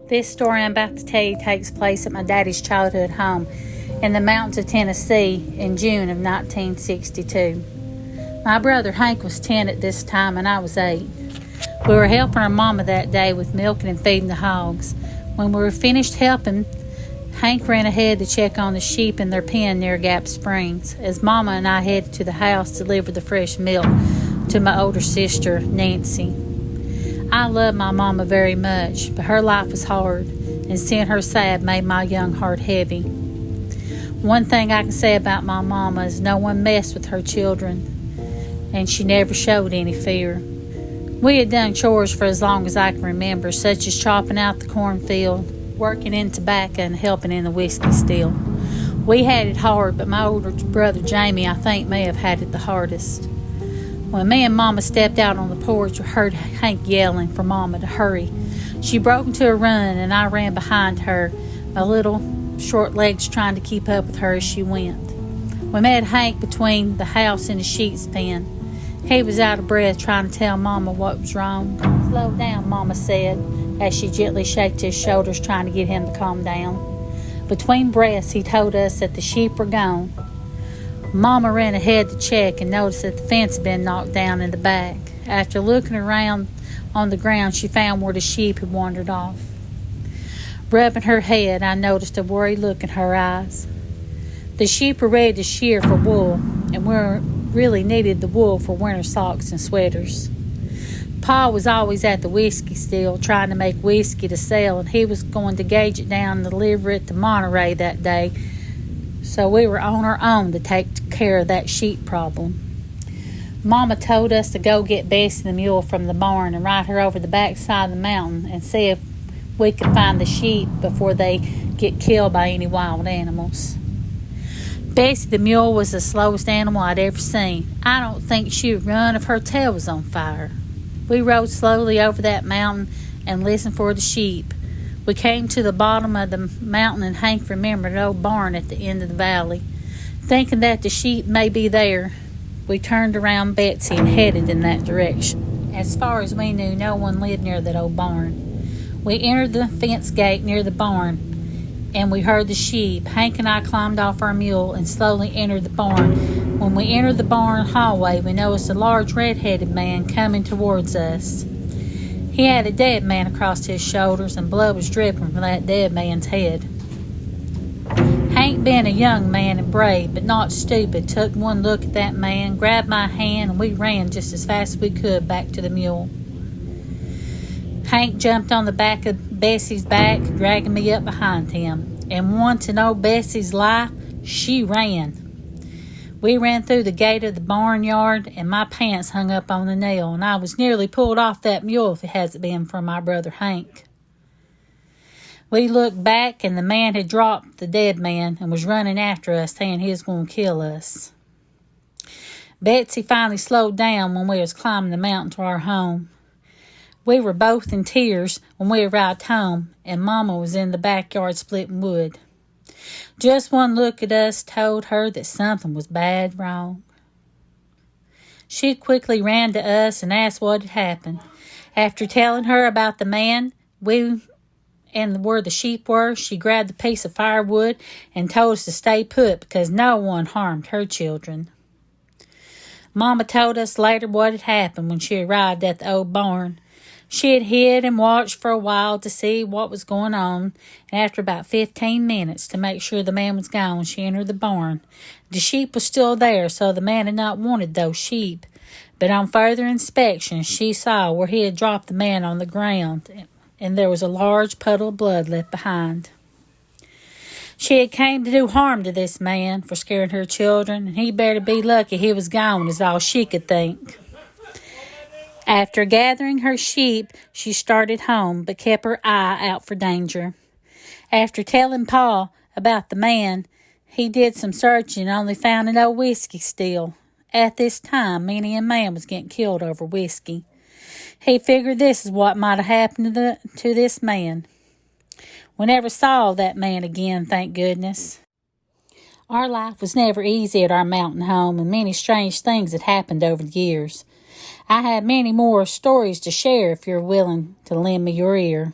This story I'm about to tell you takes place at my daddy's childhood home in the mountains of Tennessee in June of 1962. My brother Hank was 10 at this time and I was 8. We were helping our mama that day with milking and feeding the hogs. When we were finished helping, Hank ran ahead to check on the sheep in their pen near Gap Springs, as Mama and I headed to the house to deliver the fresh milk to my older sister, Nancy. I love my mama very much, but her life was hard, and seeing her sad made my young heart heavy. One thing I can say about my mama is no one messed with her children, and she never showed any fear. We had done chores for as long as I can remember, such as chopping out the cornfield, working in tobacco, and helping in the whiskey still. We had it hard, but my older brother Jamie, I think, may have had it the hardest. When me and Mama stepped out on the porch, we heard Hank yelling for Mama to hurry. She broke into a run, and I ran behind her, my little short legs trying to keep up with her as she went. We met Hank between the house and the sheep's pen. He was out of breath trying to tell Mama what was wrong. "Slow down," Mama said, as she gently shook his shoulders trying to get him to calm down. Between breaths, he told us that the sheep were gone. Mama ran ahead to check and noticed that the fence had been knocked down in the back. After looking around on the ground, she found where the sheep had wandered off. Rubbing her head, I noticed a worried look in her eyes. The sheep were ready to shear for wool, and we really needed the wool for winter socks and sweaters. Pa was always at the whiskey still, trying to make whiskey to sell, and he was going to gauge it down and deliver it to Monterey that day, so we were on our own to take care of that sheep problem. Mama told us to go get Bessie the mule from the barn and ride her over the backside of the mountain and see if we could find the sheep before they get killed by any wild animals. Bessie the mule was the slowest animal I'd ever seen. I don't think she would run if her tail was on fire. We rode slowly over that mountain and listened for the sheep. We came to the bottom of the mountain, and Hank remembered an old barn at the end of the valley. Thinking that the sheep may be there, we turned around Betsy and headed in that direction. As far as we knew, no one lived near that old barn. We entered the fence gate near the barn, and we heard the sheep. Hank and I climbed off our mule and slowly entered the barn. When we entered the barn hallway, we noticed a large red-headed man coming towards us. He had a dead man across his shoulders, and blood was dripping from that dead man's head. Hank, being a young man and brave but not stupid, took one look at that man, grabbed my hand, and we ran just as fast as we could back to the mule. Hank jumped on the back of Bessie's back, dragging me up behind him, and once in old Bessie's life, she ran. We ran through the gate of the barnyard, and my pants hung up on the nail, and I was nearly pulled off that mule if it hadn't been for my brother Hank. We looked back, and the man had dropped the dead man and was running after us, saying he was going to kill us. Betsy finally slowed down when we was climbing the mountain to our home. We were both in tears when we arrived home, and Mama was in the backyard splitting wood. Just one look at us told her that something was bad wrong. She quickly ran to us and asked what had happened. After telling her about the man and where the sheep were, she grabbed a piece of firewood and told us to stay put because no one harmed her children. Mama told us later what had happened when she arrived at the old barn. She had hid and watched for a while to see what was going on, and after about 15 minutes to make sure the man was gone, she entered the barn. The sheep was still there, so the man had not wanted those sheep, but on further inspection, she saw where he had dropped the man on the ground, and there was a large puddle of blood left behind. She had came to do harm to this man for scaring her children, and he better be lucky he was gone, is all she could think. After gathering her sheep, she started home, but kept her eye out for danger. After telling Pa about the man, he did some searching and only found an old whiskey still. At this time, many a man was getting killed over whiskey. He figured this is what might have happened to this man. We never saw that man again, thank goodness. Our life was never easy at our mountain home, and many strange things had happened over the years. I have many more stories to share if you're willing to lend me your ear.